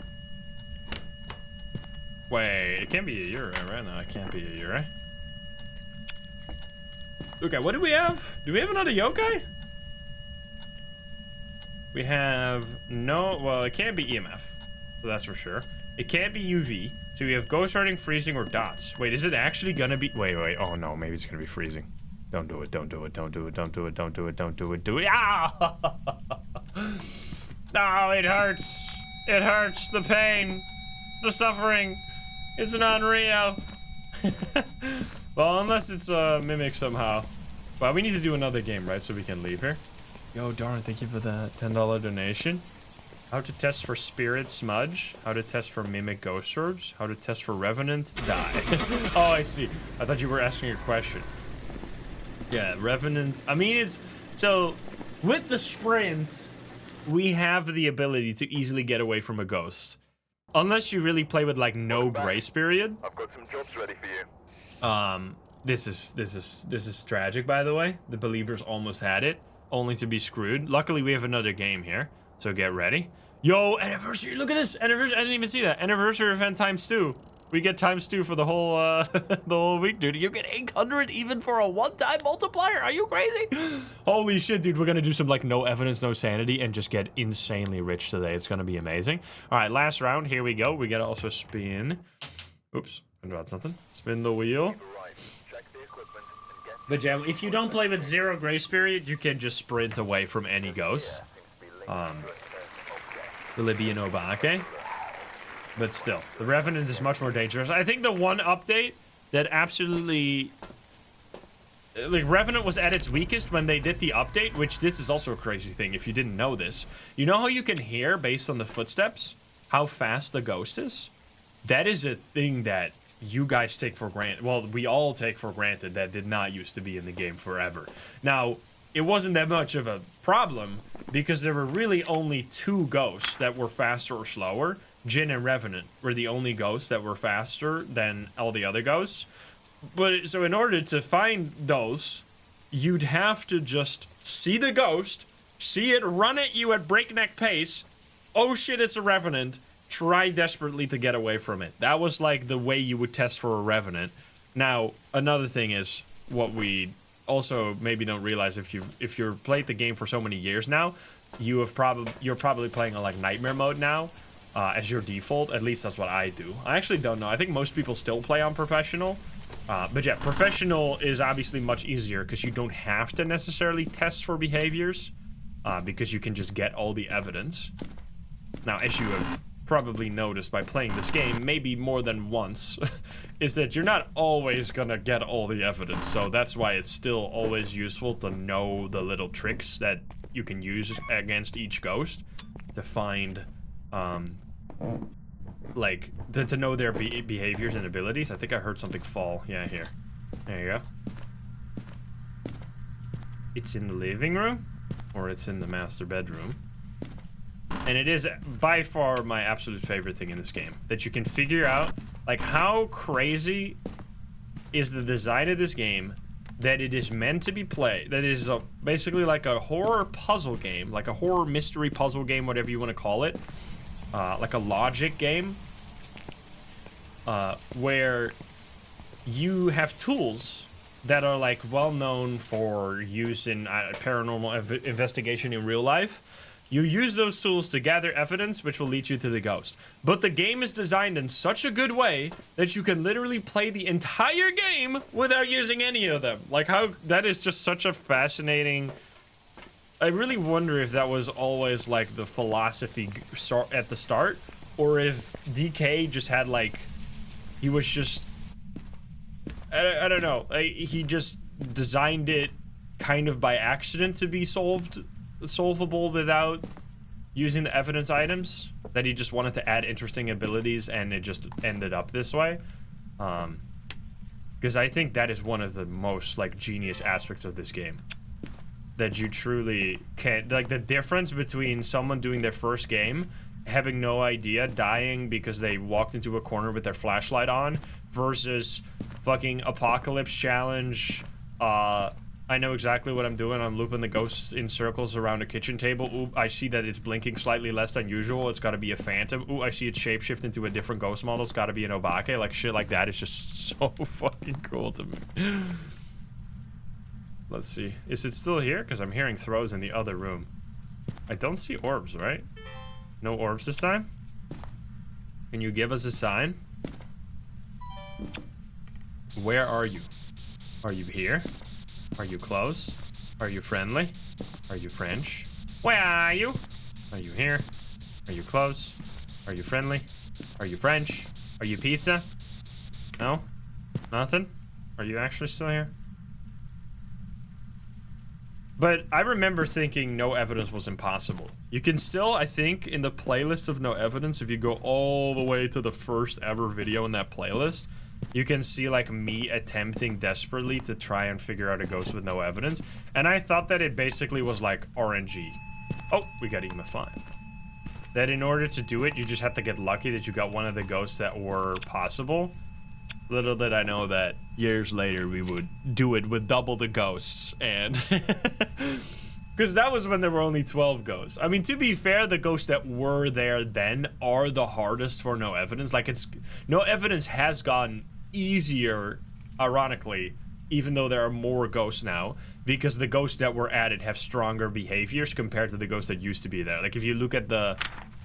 Wait, it can't be a Yuri, right? No, it can't be a Yuri. Okay, what do we have? Do we have another yokai? We have no, well, it can't be EMF, so that's for sure. It can't be UV, so we have ghost writing, freezing, or dots. Wait, is it actually gonna be, wait, oh no, maybe it's gonna be freezing. Don't do it, don't do it, don't do it, don't do it, don't do it, don't do it, do it. Ah! No, it hurts. It hurts, the pain, the suffering. It's an unreal. Well, unless it's a mimic somehow. Well, we need to do another game, right, so we can leave here. Yo, Darn, thank you for the $10 donation. How to test for Spirit Smudge. How to test for Mimic Ghost Orbs. How to test for Revenant. Die. Oh, I see. I thought you were asking a question. Yeah, Revenant. I mean, it's so with the sprint, we have the ability to easily get away from a ghost, unless you really play with like no grace period. I've got some jobs ready for you. This is tragic, by the way. The believers almost had it, only to be screwed. Luckily, we have another game here, so get ready. Yo, anniversary! Look at this anniversary! I didn't even see that anniversary event ×2. We get ×2 for the whole the whole week, dude. You get 800 even for a one-time multiplier. Are you crazy? Holy shit, dude. We're gonna do some like no evidence, no sanity, and just get insanely rich today. It's gonna be amazing. All right, last round. Here we go. We gotta also spin. Oops, I dropped something. Spin the wheel. But yeah, if you don't play with 0 grace period, you can just sprint away from any ghost. Will it be an Obake? But still, the Revenant is much more dangerous. I think the one update that absolutely... Like, Revenant was at its weakest when they did the update, which this is also a crazy thing if you didn't know this. You know how you can hear, based on the footsteps, how fast the ghost is? That is a thing that you guys take for granted. Well, we all take for granted that did not used to be in the game forever. Now, it wasn't that much of a problem because there were really only 2 ghosts that were faster or slower. Jinn and Revenant were the only ghosts that were faster than all the other ghosts. But so in order to find those, you'd have to just see the ghost, see it run at you at breakneck pace. Oh shit, it's a Revenant. Try desperately to get away from it. That was like the way you would test for a Revenant. Now, another thing is what we also maybe don't realize if you've played the game for so many years now, you're probably playing on like nightmare mode now. As your default. At least that's what I do. I actually don't know. I think most people still play on professional. But yeah, professional is obviously much easier because you don't have to necessarily test for behaviors because you can just get all the evidence. Now, as you have probably noticed by playing this game, maybe more than once, is that you're not always gonna get all the evidence. So that's why it's still always useful to know the little tricks that you can use against each ghost to find... like to know their behaviors and abilities. I think I heard something fall. Yeah, here. There you go. It's in the living room, or it's in the master bedroom. And it is by far my absolute favorite thing in this game. That you can figure out, like, how crazy is the design of this game that it is meant to be played. That is basically like a horror puzzle game, like a horror mystery puzzle game, whatever you want to call it. Like a logic game, where you have tools that are like well known for use in paranormal investigation in real life. You use those tools to gather evidence, which will lead you to the ghost. But the game is designed in such a good way that you can literally play the entire game without using any of them. Like, how that is just such a fascinating... I really wonder if that was always like the philosophy at the start, or if DK just had like, he was just, I don't know, he just designed it kind of by accident to be solvable without using the evidence items, that he just wanted to add interesting abilities and it just ended up this way. Because I think that is one of the most like genius aspects of this game. That you truly can't, like the difference between someone doing their first game, having no idea, dying because they walked into a corner with their flashlight on, versus fucking apocalypse challenge, I know exactly what I'm doing, I'm looping the ghosts in circles around a kitchen table. Ooh, I see that it's blinking slightly less than usual, it's gotta be a phantom. Ooh, I see it shapeshift into a different ghost model, it's gotta be an Obake. Like shit like that is just so fucking cool to me. Let's see. Is it still here? Because I'm hearing throws in the other room. I don't see orbs, right? No orbs this time? Can you give us a sign? Where are you? Are you here? Are you close? Are you friendly? Are you French? Where are you? Are you here? Are you close? Are you friendly? Are you French? Are you pizza? No? Nothing? Are you actually still here? But I remember thinking no evidence was impossible. You can still, I think, in the playlist of no evidence, if you go all the way to the first ever video in that playlist, you can see like me attempting desperately to try and figure out a ghost with no evidence. And I thought that it basically was like RNG. Oh, we got EMF5. That in order to do it, you just have to get lucky that you got one of the ghosts that were possible. Little did I know that years later we would do it with double the ghosts, and because that was when there were only 12 ghosts. I mean, to be fair, the ghosts that were there then are the hardest for no evidence. Like, no evidence has gotten easier, ironically, even though there are more ghosts now, because the ghosts that were added have stronger behaviors compared to the ghosts that used to be there. Like, if you look at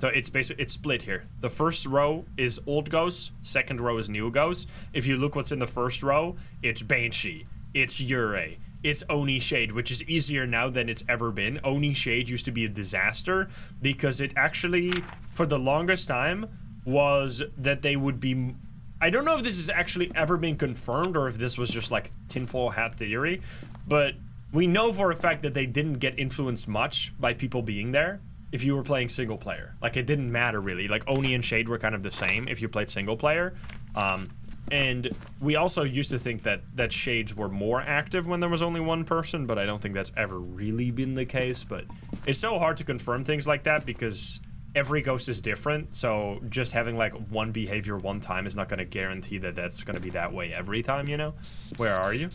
so it's basically, it's split here. The first row is old ghosts, second row is new ghosts. If you look what's in the first row, it's Banshee, it's Yurei, it's Oni Shade, which is easier now than it's ever been. Oni Shade used to be a disaster because it actually, for the longest time, was that they would be... I don't know if this has actually ever been confirmed or if this was just like tinfoil hat theory, but we know for a fact that they didn't get influenced much by people being there if you were playing single player. Like, it didn't matter really. Like, Oni and Shade were kind of the same if you played single player. And we also used to think that Shades were more active when there was only one person, but I don't think that's ever really been the case. But it's so hard to confirm things like that because every ghost is different, so just having like one behavior one time is not going to guarantee that that's going to be that way every time, you know? Where are you?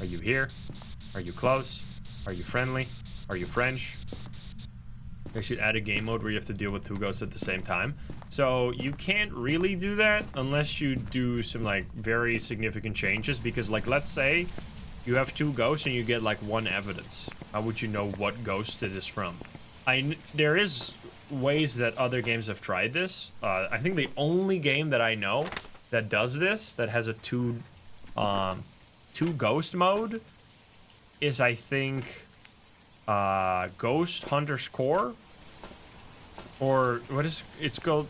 Are you here? Are you close? Are you friendly? Are you French? They should add a game mode where you have to deal with two ghosts at the same time. So you can't really do that unless you do some like very significant changes, because like, let's say you have two ghosts and you get like one evidence. How would you know what ghost it is from? There is ways that other games have tried this. I think the only game that I know that does this, that has a two ghost mode, is I think Ghost Hunter's Core, or what is it's called?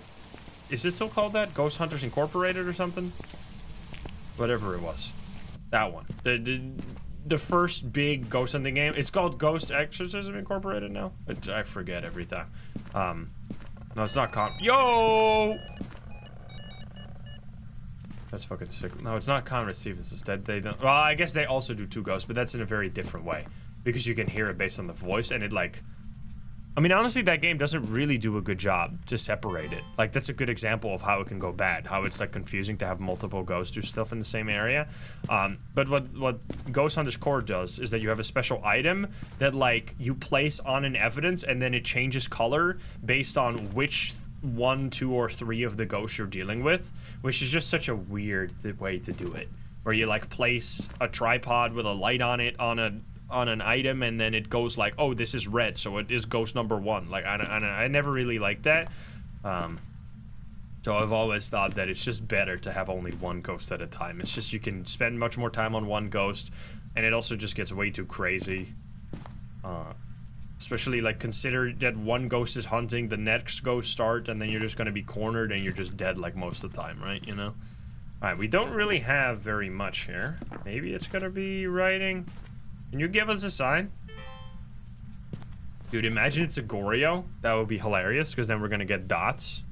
Is it still called that? Ghost Hunters Incorporated or something? Whatever it was, that one. The first big ghost hunting game. It's called Ghost Exorcism Incorporated now. I forget every time. No, it's not Yo! That's fucking sick. No, it's not Conrad Stevens. Instead, they don't. Well, I guess they also do two ghosts, but that's in a very different way because you can hear it based on the voice, and it like. I mean, honestly, that game doesn't really do a good job to separate it. Like, that's a good example of how it can go bad. How it's, like, confusing to have multiple ghosts do stuff in the same area. But what Ghost Hunter's Core does is that you have a special item that, like, you place on an evidence, and then it changes color based on which 1, 2, or 3 of the ghosts you're dealing with, which is just such a weird way to do it. Where you, like, place a tripod with a light on it on an item, and then it goes like, oh, this is red, so it is ghost number 1. Like, I never really liked that. So I've always thought that it's just better to have only one ghost at a time. It's just you can spend much more time on one ghost, and it also just gets way too crazy. Especially, like, consider that one ghost is hunting, the next ghost start, and then you're just gonna be cornered, and you're just dead, like, most of the time, right? You know? Alright, we don't really have very much here. Maybe it's gonna be writing. Can you give us a sign? Dude, imagine it's a Goryo. That would be hilarious, because then we're gonna get dots.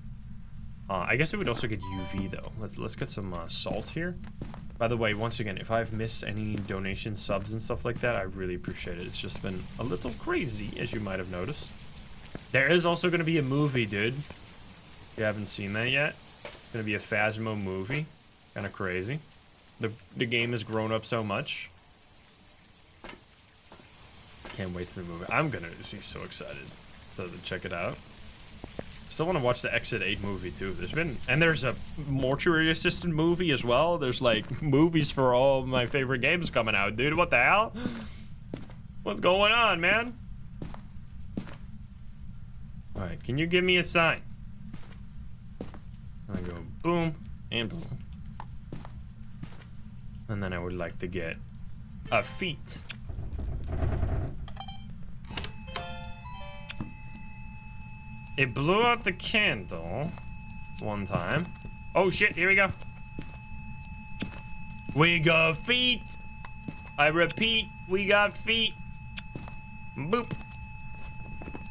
I guess it would also get UV, though. Let's get some salt here. By the way, once again, if I've missed any donation subs and stuff like that, I really appreciate it. It's just been a little crazy, as you might have noticed. There is also gonna be a movie, dude. If you haven't seen that yet. It's gonna be a Phasmo movie. Kind of crazy. The game has grown up so much. Can't wait for the movie. I'm gonna be so excited to check it out. Still want to watch the Exit 8 movie too. There's a Mortuary Assistant movie as well. There's like movies for all my favorite games coming out, dude. What the hell? What's going on, man? All right, can you give me a sign? I go boom and boom, and then I would like to get a feet. It blew out the candle one time. Oh shit, here we go. We got feet. I repeat, we got feet. Boop.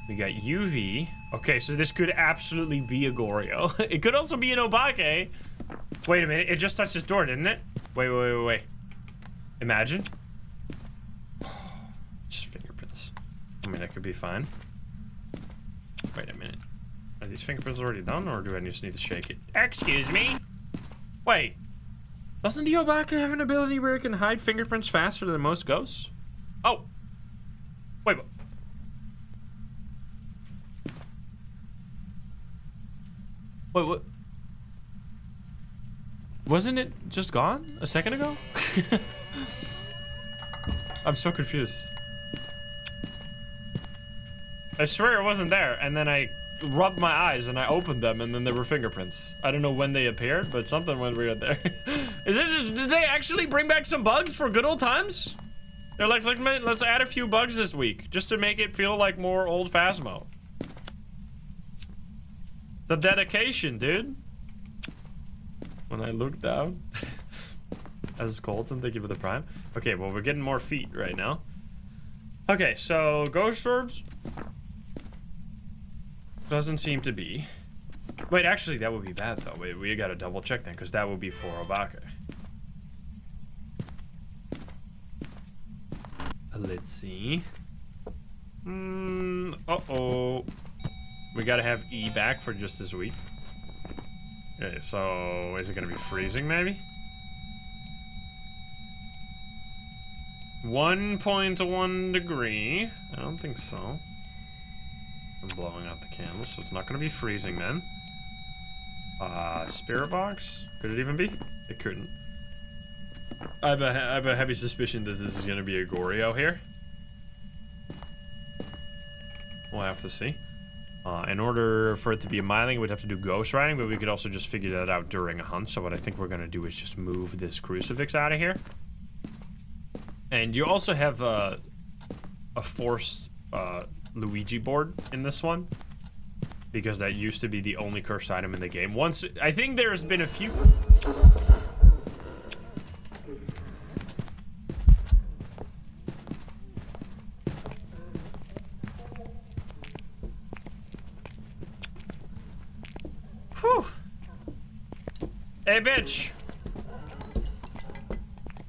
We got UV. Okay, so this could absolutely be a Goryo. It could also be an Obake. Wait a minute, it just touched his door, didn't it? Wait. Imagine. Just fingerprints. I mean, that could be fine. Wait a minute. Are these fingerprints already done, or do I just need to shake it? Excuse me? Wait. Doesn't the Obaka have an ability where it can hide fingerprints faster than most ghosts? Oh. Wait. Wait, what? Wasn't it just gone a second ago? I'm so confused. I swear it wasn't there, and then I rubbed my eyes and I opened them, and then there were fingerprints. I don't know when they appeared, but something went weird there. Is it just, did they actually bring back some bugs for good old times? They're like, let's add a few bugs this week, just to make it feel like more old Phasmo. The dedication, dude. When I look down. As Colton, thank you for the prime. Okay, well, we're getting more feet right now. Okay, so ghost orbs. Doesn't seem to be. Wait, actually, that would be bad, though. Wait, we gotta double check then, because that would be for Obaka. Let's see. Uh-oh. We gotta have E back for just this week. Okay, so is it gonna be freezing, maybe? 1.1 degree. I don't think so. I'm blowing out the candles, so it's not gonna be freezing then. Spirit box? Could it even be? It couldn't. I have a heavy suspicion that this is gonna be a Goryo here. We'll have to see. In order for it to be a Myling, we'd have to do ghost riding, but we could also just figure that out during a hunt. So what I think we're gonna do is just move this crucifix out of here. And you also have a forced Luigi board in this one, because that used to be the only cursed item in the game. Once, I think there's been a few. Whew. Hey, bitch.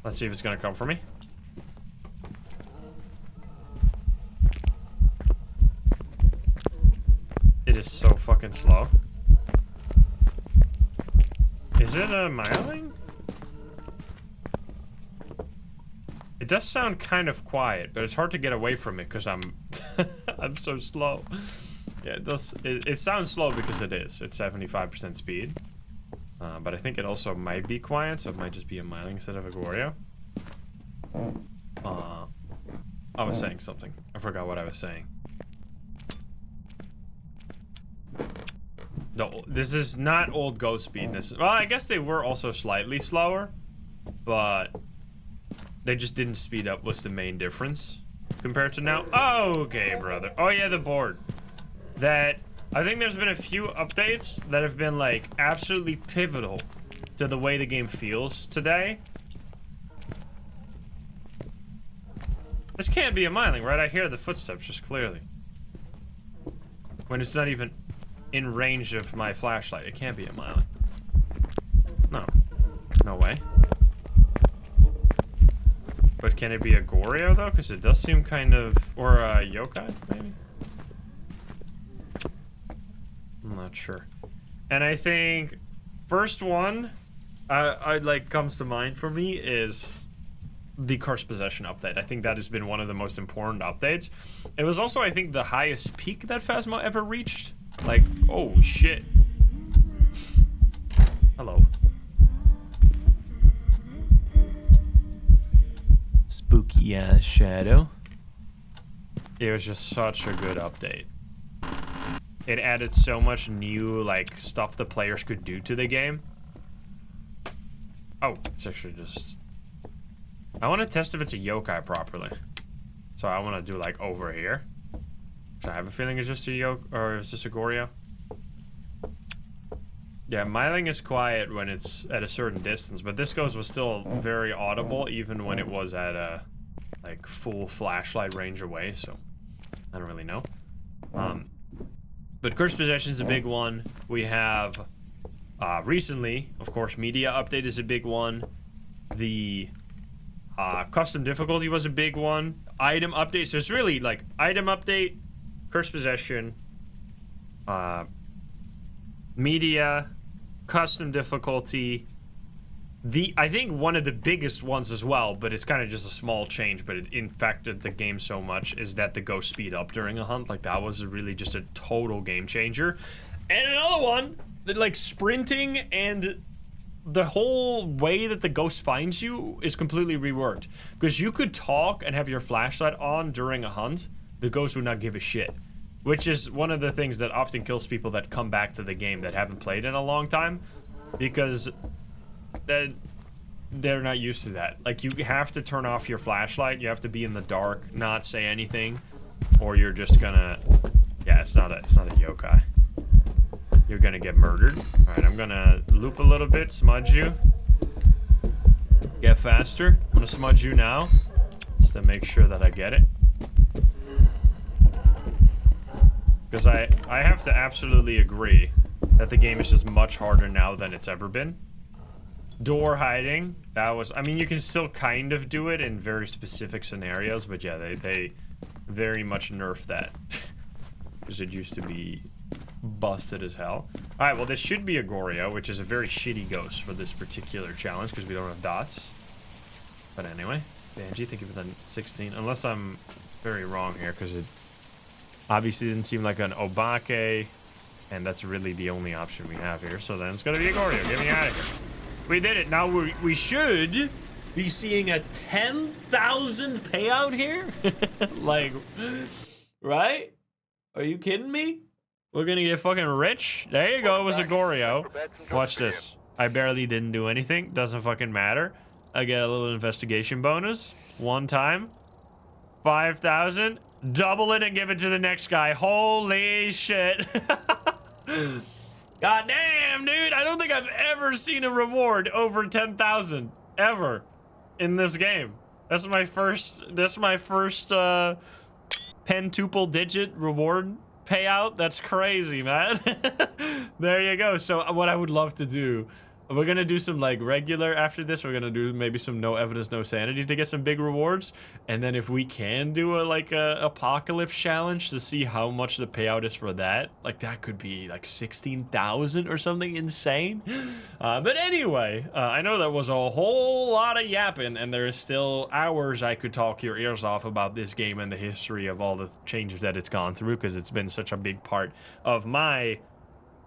Let's see if it's gonna come for me. It is so fucking slow. Is it a Myling? It does sound kind of quiet, but it's hard to get away from it because I'm I'm so slow. Yeah, it does. It sounds slow because it is. It's 75% speed. But I think it also might be quiet, so it might just be a Myling instead of a Goryo. I was saying something. I forgot what I was saying. No, this is not old ghost speed. Well, I guess they were also slightly slower, but they just didn't speed up was the main difference compared to now. Okay, brother. Oh yeah, the board. That, I think there's been a few updates that have been like absolutely pivotal to the way the game feels today. This can't be a Myling, right? I hear the footsteps just clearly. When it's not even in range of my flashlight. It can't be a Myling. No. No way. But can it be a Goryo, though? Because it does seem kind of... Or a yokai, maybe? I'm not sure. And I think... First one... like, comes to mind for me is... the Cursed Possession update. I think that has been one of the most important updates. It was also, I think, the highest peak that Phasmo ever reached. Like, oh shit. Hello. Spooky ass shadow. It was just such a good update. It added so much new, like, stuff the players could do to the game. Oh, it's actually just... I want to test if it's a yokai properly. So I want to do, like, over here. So I have a feeling it's just a yokai, or is this a Goryo? Yeah, Myling is quiet when it's at a certain distance, but this ghost was still very audible even when it was at a, like, full flashlight range away, so I don't really know. But Cursed Possession is a big one. We have recently, of course, media update is a big one. The custom difficulty was a big one. Item update. So it's really like item update, cursed possession, media, custom difficulty. I think one of the biggest ones as well, but it's kind of just a small change, but it infected the game so much, is that the ghost speed up during a hunt. Like, that was really just a total game changer. And another one, that like sprinting and the whole way that the ghost finds you is completely reworked. Because you could talk and have your flashlight on during a hunt, the ghost would not give a shit. Which is one of the things that often kills people that come back to the game that haven't played in a long time. Because they're not used to that. Like, you have to turn off your flashlight, you have to be in the dark, not say anything, or you're just gonna... Yeah, it's not a yokai. You're gonna get murdered. Alright, I'm gonna loop a little bit, smudge you. Get faster. I'm gonna smudge you now, just to make sure that I get it. Because I have to absolutely agree that the game is just much harder now than it's ever been. Door hiding, that was... I mean, you can still kind of do it in very specific scenarios, but yeah, they very much nerfed that. Because it used to be busted as hell. Alright, well, this should be a Goryo, which is a very shitty ghost for this particular challenge, because we don't have dots. But anyway, Banji, thank you for the 16. Unless I'm very wrong here, because it obviously didn't seem like an Obake, and that's really the only option we have here, so then it's gonna be a Goryo. Get me out of here. We did it. Now we should be seeing a 10,000 payout here. Like, right? Are you kidding me? We're gonna get fucking rich. There you go. It was a Goryo. Watch this. I barely didn't do anything. Doesn't fucking matter. I get a little investigation bonus. One time. 5,000. Double it and give it to the next guy. Holy shit. God damn, dude. I don't think I've ever seen a reward over 10,000 ever in this game. That's my first pentuple digit reward payout. That's crazy, man. There you go. So what I would love to do, we're gonna do some like regular after this. We're gonna do maybe some no evidence, no sanity to get some big rewards. And then if we can do a apocalypse challenge to see how much the payout is for that, like that could be like 16,000 or something insane. But anyway, I know that was a whole lot of yapping, and there is still hours I could talk your ears off about this game and the history of all the changes that it's gone through, because it's been such a big part of my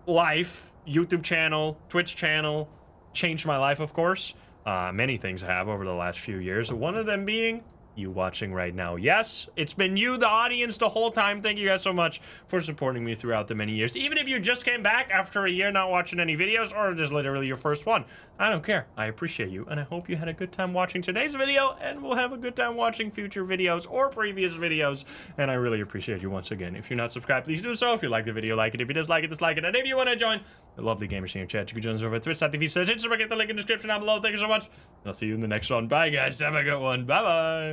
life. YouTube channel, Twitch channel, changed my life, of course. Many things have over the last few years. One of them being you watching right now. Yes, it's been you, the audience, the whole time. Thank you guys so much for supporting me throughout the many years. Even if you just came back after a year not watching any videos, or just literally your first one, I don't care. I appreciate you, and I hope you had a good time watching today's video, and we'll have a good time watching future videos or previous videos, and I really appreciate you once again. If you're not subscribed, please do so. If you like the video, like it. If you dislike it, dislike it. And if you want to join the lovely gamers in your chat, you can join us over at twitch.tv/Instagram. Get the link in the description down below. Thank you so much. I'll see you in the next one. Bye, guys. Have a good one. Bye-bye.